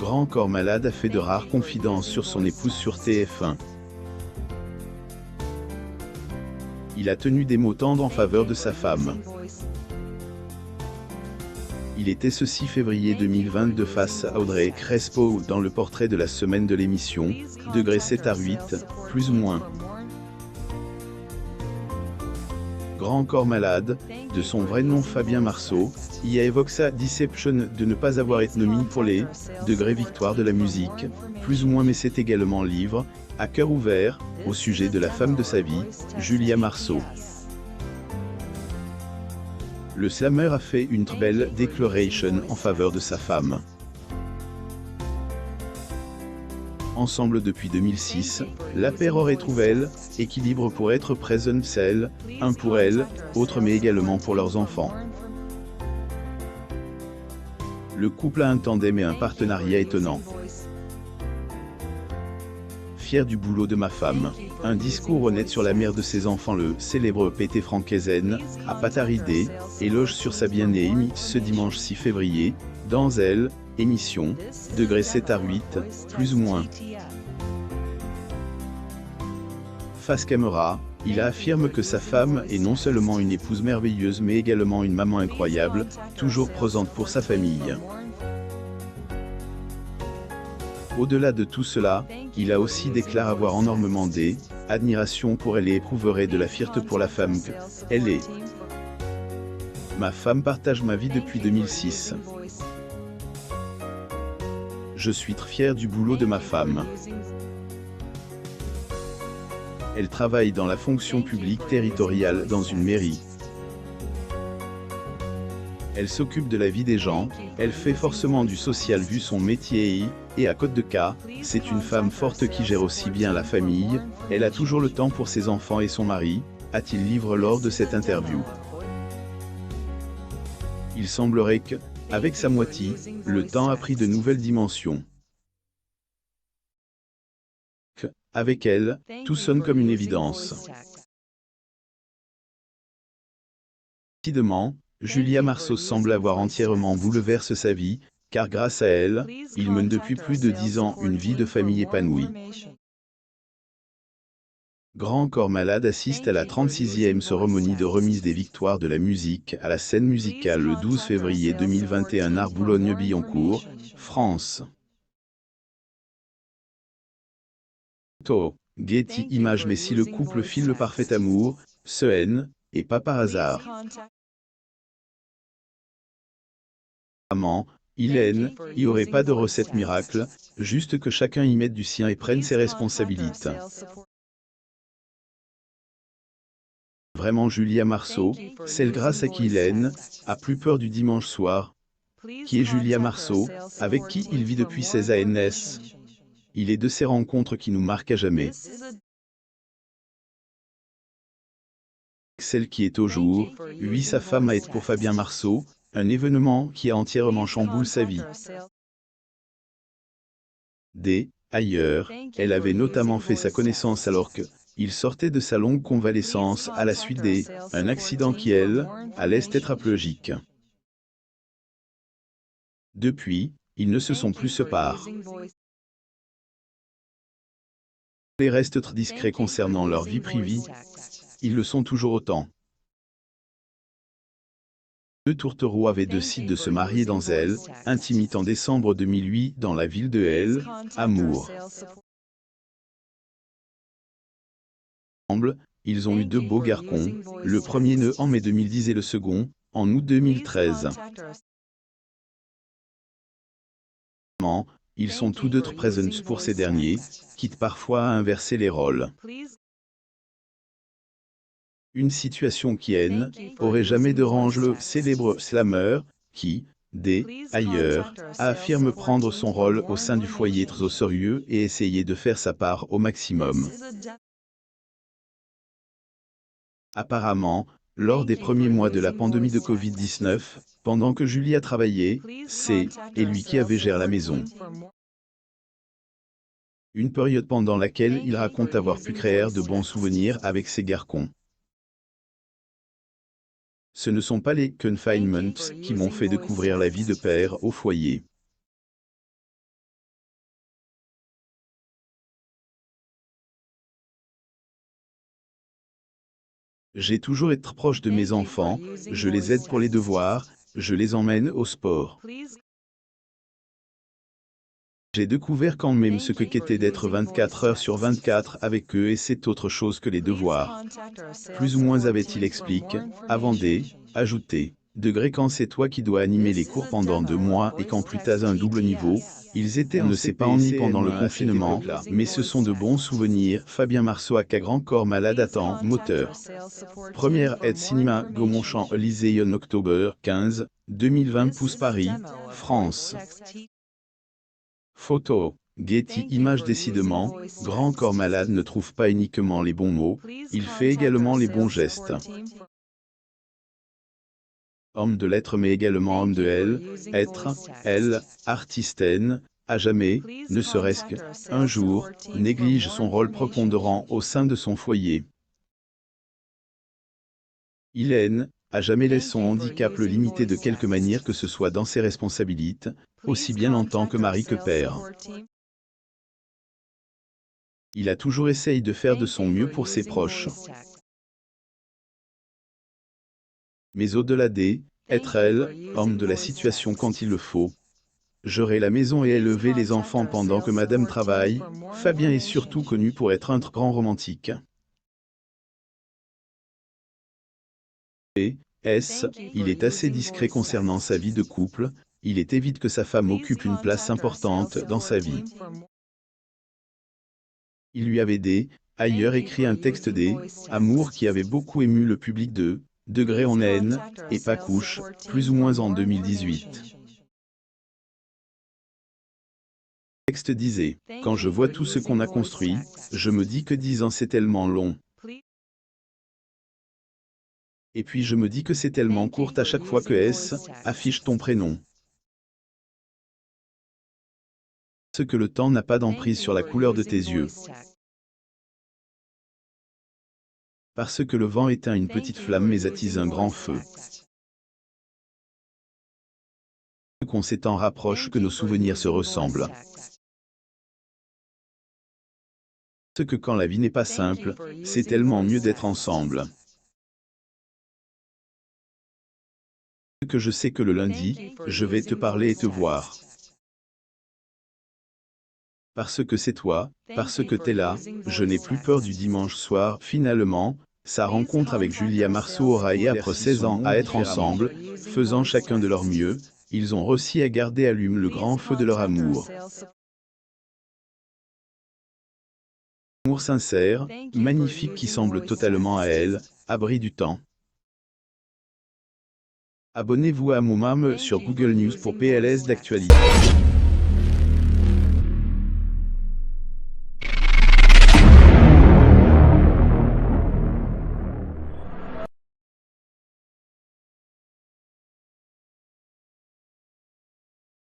Grand corps malade a fait de rares confidences sur son épouse sur TF1. Il a tenu des mots tendres en faveur de sa femme. Il était ce 6 février 2022 face à Audrey Crespo dans le portrait de la semaine de l'émission, degré 7 à 8, plus ou moins. Grand corps malade, de son vrai nom Fabien Marceau, y a évoqué sa déception de ne pas avoir été nominé pour les degrés victoire de la musique, plus ou moins, mais c'est également livre, à cœur ouvert, au sujet de la femme de sa vie, Julia Marceau. Le slammer a fait une très belle déclaration en faveur de sa femme. Ensemble depuis 2006, la paire aurait trouvé l'équilibre pour être présent seul, un pour elle, autre mais également pour leurs enfants. Le couple a un tandem et un partenariat étonnant. Fier du boulot de ma femme, un discours honnête sur la mère de ses enfants, le célèbre Pété Frankézen, à Pataridé, éloge sur sa bien-aimée ce dimanche 6 février, dans elle, émission, degré 7 à 8, plus ou moins. Face caméra, il affirme que sa femme est non seulement une épouse merveilleuse mais également une maman incroyable, toujours présente pour sa famille. Au-delà de tout cela, il a aussi déclaré avoir énormément d'admiration pour elle et éprouverait de la fierté pour la femme qu'elle est. Ma femme partage ma vie depuis 2006. Je suis très fier du boulot de ma femme. Elle travaille dans la fonction publique territoriale dans une mairie. Elle s'occupe de la vie des gens, elle fait forcément du social vu son métier et à côté de cas, c'est une femme forte qui gère aussi bien la famille, elle a toujours le temps pour ses enfants et son mari, a-t-il livré lors de cette interview. Il semblerait que, avec sa moitié, le temps a pris de nouvelles dimensions. Avec elle, tout sonne comme une évidence. Décidément, Julia Marceau semble avoir entièrement bouleversé sa vie, car grâce à elle, il mène depuis plus de 10 ans une vie de famille épanouie. Grand corps malade assiste à la 36e cérémonie de remise des victoires de la musique à la scène musicale le 12 février 2021 à Boulogne-Billancourt, France. Getty Images. Mais si le couple file le parfait amour, ce et pas par hasard. Il n'y aurait pas de recette miracle, juste que chacun y mette du sien et prenne ses responsabilités. Vraiment Julia Marceau, celle grâce à qui il a plus peur du dimanche soir. Qui est Julia Marceau, avec qui il vit depuis 16 ans. Il est de ces rencontres qui nous marquent à jamais. Celle qui est au jour, oui, sa femme a été pour Fabien Marceau, un événement qui a entièrement chamboulé sa vie. Ailleurs, elle avait notamment fait sa connaissance alors qu'il sortait de sa longue convalescence à la suite d'un accident qui, allait être tétraplégique. Depuis, ils ne se sont plus séparés. Les restent très discrets concernant leur vie privée, ils le sont toujours autant. Deux tourtereaux avaient décidé de se marier dans elle, intimite en décembre 2008 dans la ville de Amour. Ensemble, ils ont eu deux beaux garçons, le premier né en mai 2010 et le second, en août 2013. Ils sont tous deux très présents pour ces derniers, quitte parfois à inverser les rôles. Une situation qui aurait jamais dérangé le célèbre slammer, qui, ailleurs, affirme prendre son rôle au sein du foyer très au sérieux et essayer de faire sa part au maximum. Apparemment, lors des premiers mois de la pandémie de Covid-19, pendant que Julie a travaillé, c'est lui qui avait géré la maison. Une période pendant laquelle il raconte avoir pu créer de bons souvenirs avec ses garçons. Ce ne sont pas les confinements qui m'ont fait découvrir la vie de père au foyer. J'ai toujours été proche de mes enfants, je les aide pour les devoirs, je les emmène au sport. J'ai découvert quand même ce que qu'était d'être 24 heures sur 24 avec eux et c'est autre chose que les devoirs. Plus ou moins avait-il explique, avant ajouté. Degré quand c'est toi qui dois animer les cours pendant 2 mois et quand plus t'as un double niveau, ils étaient on ne s'est pas ennuyé pendant le confinement, mais ce sont de bons souvenirs. Fabien Marceau à grand corps malade attend, moteur. Première aide cinéma Gaumont-Champ Lycéon October 15, 2020 Pouce Paris, France. Photo. Getty Images décidément, Grand Corps Malade ne trouve pas uniquement les bons mots, il fait également les bons gestes. Homme de lettres mais également homme de être, elle, artistaine, à jamais, ne serait-ce qu'un jour, néglige son rôle prépondérant au sein de son foyer. Hélène, à jamais laisse son handicap le limiter de quelque manière que ce soit dans ses responsabilités, aussi bien en tant que mari que père. Il a toujours essayé de faire de son mieux pour ses proches. Mais au-delà être elle, homme de la situation quand il le faut. Gérer la maison et élever les enfants pendant que madame travaille, Fabien est surtout connu pour être un grand romantique. Il est assez discret concernant sa vie de couple, il est évident que sa femme occupe une place importante dans sa vie. Il lui avait ailleurs écrit un texte amour qui avait beaucoup ému le public de Degré en haine, et pas couche, plus ou moins en 2018. Le texte disait, quand je vois tout ce qu'on a construit, je me dis que 10 ans c'est tellement long. Et puis je me dis que c'est tellement court à chaque fois que affiche ton prénom. Ce que le temps n'a pas d'emprise sur la couleur de tes yeux. Parce que le vent éteint une petite flamme mais attise un grand feu. Qu'on s'étend rapproche que nos souvenirs se ressemblent. Ce que quand la vie n'est pas simple, c'est tellement mieux d'être ensemble. Que je sais que le lundi, je vais te parler et te voir. Parce que c'est toi, parce que t'es là, je n'ai plus peur du dimanche soir. Finalement, sa rencontre avec Julia Marceau aura été après 16 ans à être ensemble, faisant chacun de leur mieux, ils ont réussi à garder allumé le grand feu de leur amour. Amour sincère, magnifique qui semble totalement à elle, abri du temps. Abonnez-vous à Moumam sur Google News pour PLS d'actualité.